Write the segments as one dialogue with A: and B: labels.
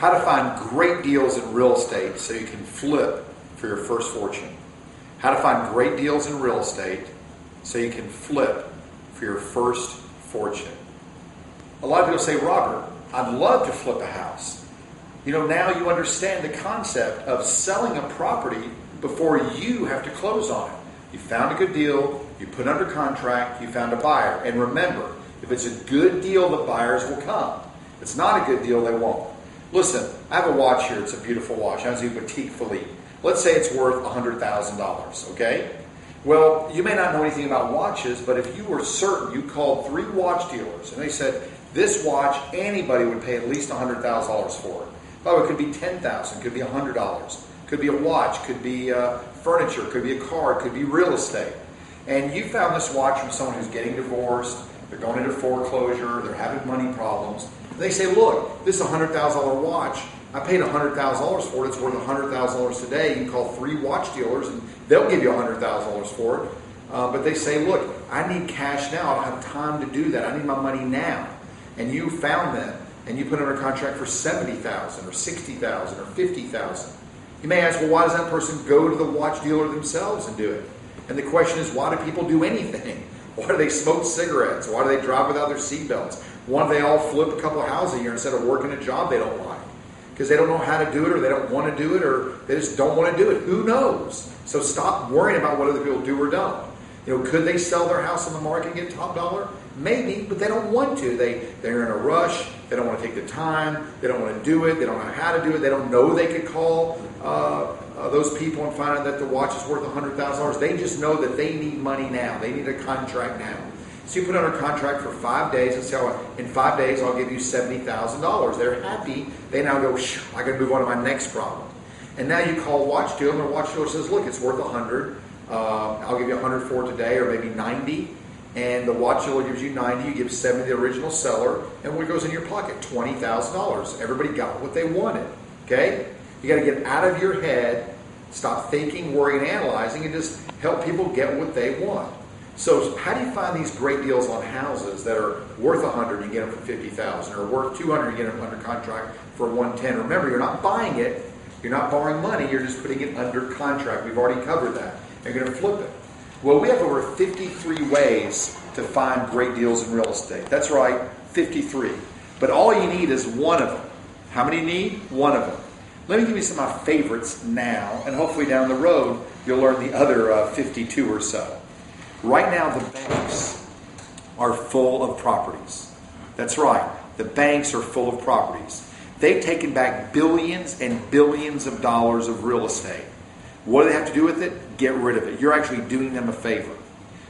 A: How to find great deals in real estate so you can flip for your first fortune. How to find great deals in real estate so you can flip for your first fortune. A lot of people say, Robert, I'd love to flip a house. You know, now you understand the concept of selling a property before you have to close on it. You found a good deal, you put it under contract, you found a buyer. And remember, if it's a good deal, the buyers will come. If it's not a good deal, they won't. Listen, I have a watch here. It's a beautiful watch. I was a Boutique Philippe. Let's say it's worth $100,000, okay? Well, you may not know anything about watches, but if you were certain, you called 3 watch dealers, and they said, this watch, anybody would pay at least $100,000 for it. By the way, it could be $10,000, it could be $100. Could be a watch, could be furniture, could be a car, could be real estate. And you found this watch from someone who's getting divorced, they're going into foreclosure, they're having money problems. They say, look, this is a $100,000 watch. I paid $100,000 for it. It's worth $100,000 today. You can call 3 watch dealers and they'll give you $100,000 for it. But they say, look, I need cash now. I don't have time to do that. I need my money now. And you found them and you put them under contract for $70,000 or $60,000 or $50,000. You may ask, well, why does that person go to the watch dealer themselves and do it? And the question is, why do people do anything? Why do they smoke cigarettes? Why do they drive without their seatbelts? Why do they all flip a couple of houses a year instead of working a job they don't like? Because they don't know how to do it, or they don't want to do it, or they just don't want to do it. Who knows? So stop worrying about what other people do or don't. You know, could they sell their house on the market and get top dollar? Maybe, but they don't want to. They're in a rush. They don't want to take the time. They don't want to do it. They don't know how to do it. They don't know they could call those people and find out that the watch is worth $100,000. They just know that they need money now. They need a contract now. So you put under contract for 5 days and say, oh, in 5 days I'll give you $70,000. They're happy. They now go, I got to move on to my next problem. And now you call watch dealer, and the watch dealer says, look, it's worth $100. I'll give you $100 for it today, or maybe $90. And the watch dealer gives you $90. You give $70 to the original seller, and what goes in your pocket? $20,000. Everybody got what they wanted. Okay? You got to get out of your head, stop thinking, worrying, and analyzing, and just help people get what they want. So how do you find these great deals on houses that are worth $100, you get them for $50,000, or worth $200, you get them under contract for $110? Remember, you're not buying it, you're not borrowing money, you're just putting it under contract. We've already covered that. You're going to flip it. Well, we have over 53 ways to find great deals in real estate. That's right, 53. But all you need is one of them. How many you need? One of them. Let me give you some of my favorites now, and hopefully down the road you'll learn the other 52 or so. Right now, the banks are full of properties. That's right. The banks are full of properties. They've taken back billions and billions of dollars of real estate. What do they have to do with it? Get rid of it. You're actually doing them a favor.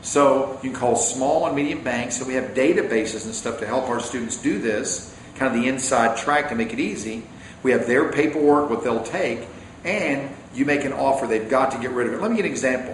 A: So you can call small and medium banks, and we have databases and stuff to help our students do this, kind of the inside track to make it easy. We have their paperwork, what they'll take, and you make an offer. They've got to get rid of it. Let me give you an example.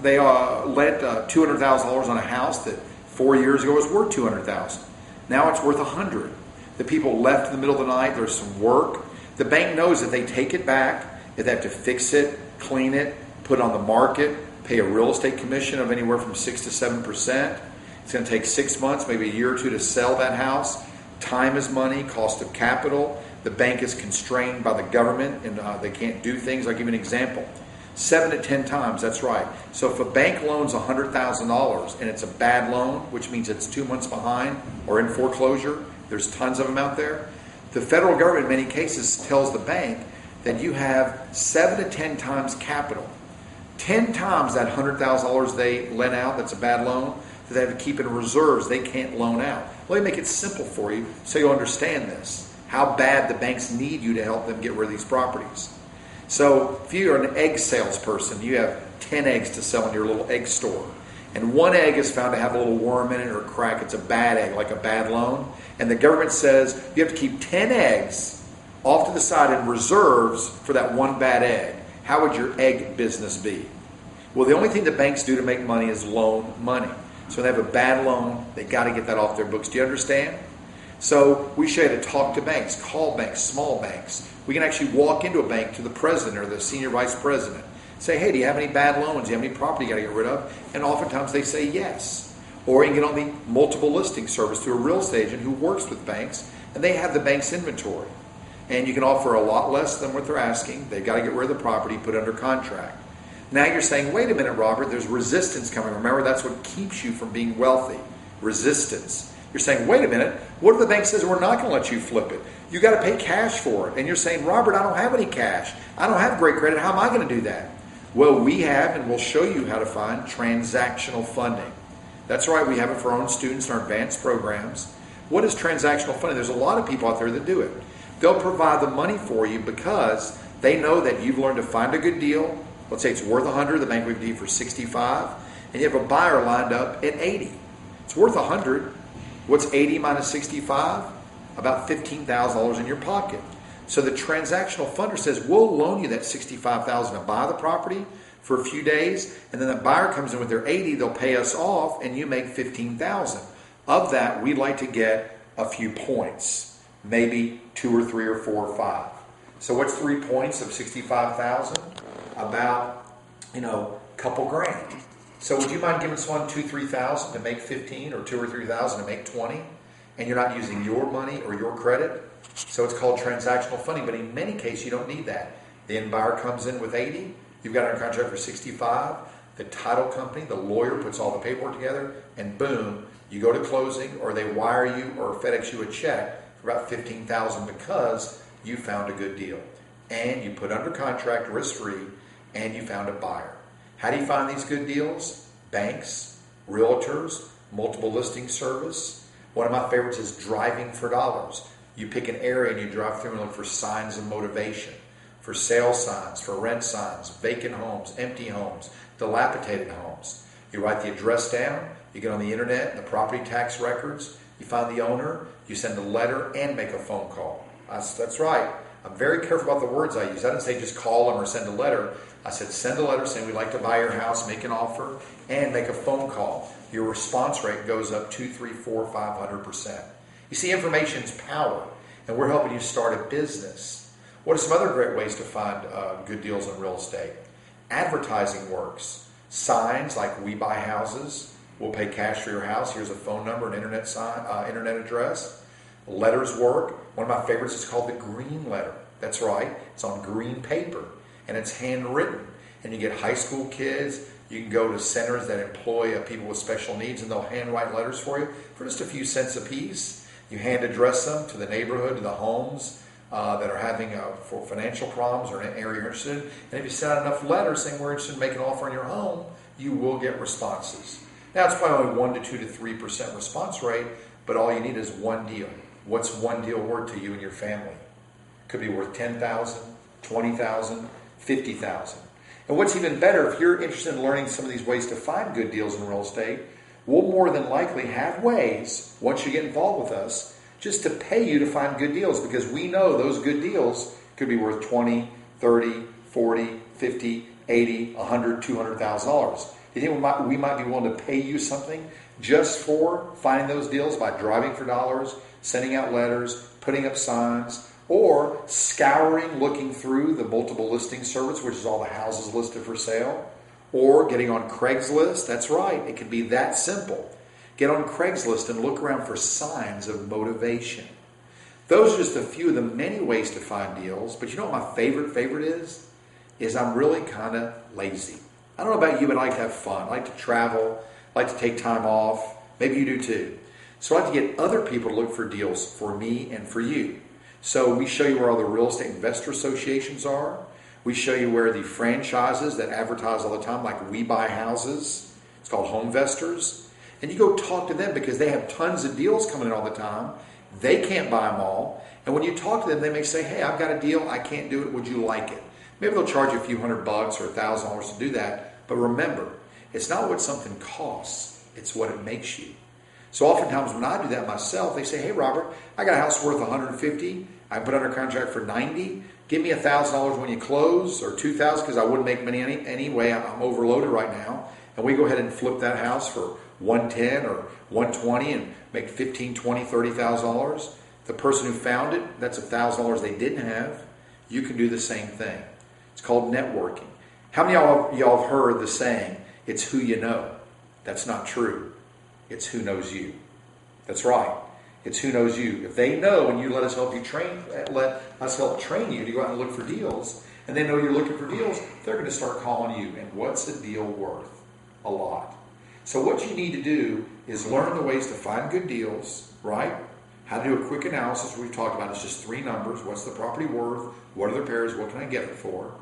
A: They lent $200,000 on a house that 4 years ago was worth $200,000. Now it's worth $100,000. The people left in the middle of the night. There's some work. The bank knows that they take it back, if they have to fix it, clean it, put it on the market, pay a real estate commission of anywhere from 6 to 7%. It's going to take 6 months, maybe a year or two to sell that house. Time is money, cost of capital. The bank is constrained by the government, and they can't do things. I'll give you an example. 7 to 10 times, that's right. So if a bank loans $100,000 and it's a bad loan, which means it's 2 months behind or in foreclosure, there's tons of them out there. The federal government in many cases tells the bank that you have 7 to 10 times capital. 10 times that $100,000 they lent out, that's a bad loan, that they have to keep in reserves they can't loan out. Let me make it simple for you so you'll understand this, how bad the banks need you to help them get rid of these properties. So if you're an egg salesperson, you have 10 eggs to sell in your little egg store, and one egg is found to have a little worm in it or a crack, it's a bad egg, like a bad loan, and the government says you have to keep 10 eggs off to the side in reserves for that one bad egg. How would your egg business be? Well, the only thing the banks do to make money is loan money. So they have a bad loan, they got to get that off their books. Do you understand? So we show you to talk to banks, call banks, small banks. We can actually walk into a bank to the president or the senior vice president. Say, hey, do you have any bad loans? Do you have any property you got to get rid of? And oftentimes they say yes. Or you can get on the multiple listing service through a real estate agent who works with banks, and they have the bank's inventory. And you can offer a lot less than what they're asking. They've got to get rid of the property, put it under contract. Now you're saying, wait a minute, Robert, there's resistance coming. Remember, that's what keeps you from being wealthy. Resistance. You're saying, wait a minute, what if the bank says we're not going to let you flip it? You got to pay cash for it. And you're saying, Robert, I don't have any cash. I don't have great credit. How am I going to do that? Well, we have, and we'll show you how to find transactional funding. That's right, we have it for our own students in our advanced programs. What is transactional funding? There's a lot of people out there that do it. They'll provide the money for you because they know that you've learned to find a good deal. Let's say it's worth 100, the bank will give you for 65, and you have a buyer lined up at 80. It's worth 100. What's 80 minus 65? About $15,000 in your pocket. So the transactional funder says, we'll loan you that $65,000 to buy the property for a few days, and then the buyer comes in with their 80, they'll pay us off, and you make $15,000. Of that, we'd like to get a few points, maybe 2 or 3 or 4 or 5. So what's 3 points of 65,000? About, a couple grand. So would you mind giving someone 2,000-3,000 to make 15, or 2,000 or 3,000 to make 20, and you're not using your money or your credit? So it's called transactional funding, but in many cases you don't need that. The end buyer comes in with 80, you've got it under contract for 65, the title company, the lawyer puts all the paperwork together, and boom, you go to closing, or they wire you or FedEx you a check for about $15,000 because you found a good deal. And you put under contract risk-free, and you found a buyer. How do you find these good deals? Banks, realtors, multiple listing service. One of my favorites is driving for dollars. You pick an area and you drive through and look for signs of motivation, for sale signs, for rent signs, vacant homes, empty homes, dilapidated homes. You write the address down, you get on the internet, the property tax records, you find the owner, you send a letter and make a phone call. That's right. I'm very careful about the words I use. I didn't say just call them or send a letter. I said send a letter saying we'd like to buy your house, make an offer, and make a phone call. Your response rate goes up 2, 3, 4, 500%. You see, information's power, and we're helping you start a business. What are some other great ways to find good deals in real estate? Advertising works. Signs like we buy houses. We'll pay cash for your house. Here's a phone number, an internet internet address. Letters work. One of my favorites is called the green letter. That's right. It's on green paper, and it's handwritten. And you get high school kids. You can go to centers that employ people with special needs, and they'll handwrite letters for you for just a few cents a piece. You hand address them to the neighborhood, to the homes that are having for financial problems or an area you're interested in. And if you send out enough letters saying we're interested in making an offer on your home, you will get responses. Now, it's probably only 1 to 2 to 3% response rate, but all you need is one deal. What's one deal worth to you and your family? Could be worth $10,000, $20,000, $50,000. And what's even better, if you're interested in learning some of these ways to find good deals in real estate, we'll more than likely have ways, once you get involved with us, just to pay you to find good deals, because we know those good deals could be worth $20,000, $30,000, $40,000, $50,000, $80,000, $100,000, $200,000. Do you think we might be willing to pay you something just for finding those deals by driving for dollars, sending out letters, putting up signs, or scouring, looking through the multiple listing service, which is all the houses listed for sale, or getting on Craigslist? That's right. It can be that simple. Get on Craigslist and look around for signs of motivation. Those are just a few of the many ways to find deals. But you know what my favorite is? Is I'm really kind of lazy. I don't know about you, but I like to have fun. I like to travel. I like to take time off. Maybe you do too. So I like to get other people to look for deals for me and for you. So we show you where all the real estate investor associations are. We show you where the franchises that advertise all the time, like We Buy Houses, it's called Home Investors. And you go talk to them because they have tons of deals coming in all the time. They can't buy them all. And when you talk to them, they may say, hey, I've got a deal. I can't do it. Would you like it? Maybe they'll charge you a few $100 or $1,000 to do that. But remember, it's not what something costs. It's what it makes you. So oftentimes when I do that myself, they say, hey, Robert, I got a house worth $150,000. I put under contract for $90,000. Give me $1,000 when you close, or $2,000 because I wouldn't make money anyway. I'm overloaded right now. And we go ahead and flip that house for $110,000 or $120,000 and make $15,000, $20,000, $30,000. The person who found it, that's $1,000 they didn't have. You can do the same thing. It's called networking. How many of y'all have heard the saying, it's who you know? That's not true. It's who knows you. That's right. It's who knows you. If they know and you let us help help train you to go out and look for deals, and they know you're looking for deals, they're going to start calling you. And what's a deal worth? A lot. So what you need to do is learn the ways to find good deals, right? How to do a quick analysis. We've talked about it's just 3 numbers. What's the property worth? What are the repairs? What can I get it for?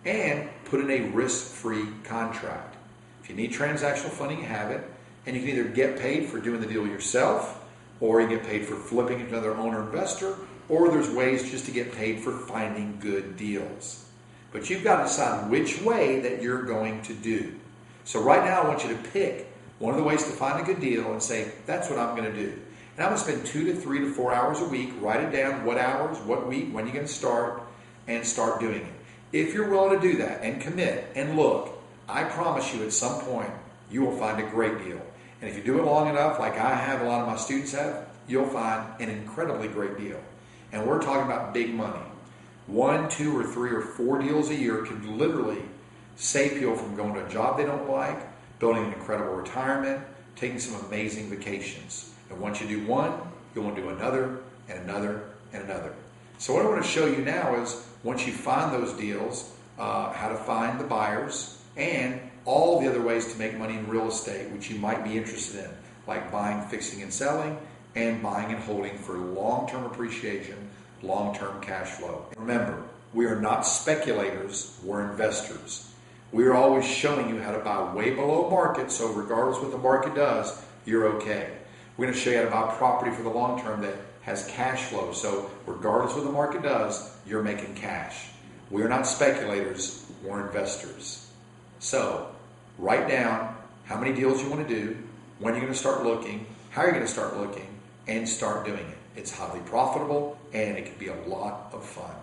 A: And put in a risk-free contract. If you need transactional funding, you have it. And you can either get paid for doing the deal yourself, or you get paid for flipping it to another owner investor, or there's ways just to get paid for finding good deals. But you've got to decide which way that you're going to do. So right now I want you to pick one of the ways to find a good deal and say, that's what I'm going to do. And I'm going to spend 2 to 3 to 4 hours a week, write it down, what hours, what week, when you're going to start, and start doing it. If you're willing to do that and commit and look, I promise you at some point you will find a great deal. And if you do it long enough, like I have, a lot of my students have, you'll find an incredibly great deal. And we're talking about big money. 1, 2, or 3, or 4 deals a year can literally save people from going to a job they don't like, building an incredible retirement, taking some amazing vacations. And once you do one, you'll want to do another, and another, and another. So what I want to show you now is, once you find those deals, how to find the buyers, and all the other ways to make money in real estate, which you might be interested in, like buying, fixing, and selling, and buying and holding for long-term appreciation, long-term cash flow. And remember, we are not speculators, we're investors. We are always showing you how to buy way below market, so regardless what the market does, you're okay. We're going to show you how to buy property for the long term that has cash flow, so regardless what the market does, you're making cash. We're not speculators, we're investors. So, write down how many deals you want to do, when you're going to start looking, how you're going to start looking, and start doing it. It's highly profitable, and it can be a lot of fun.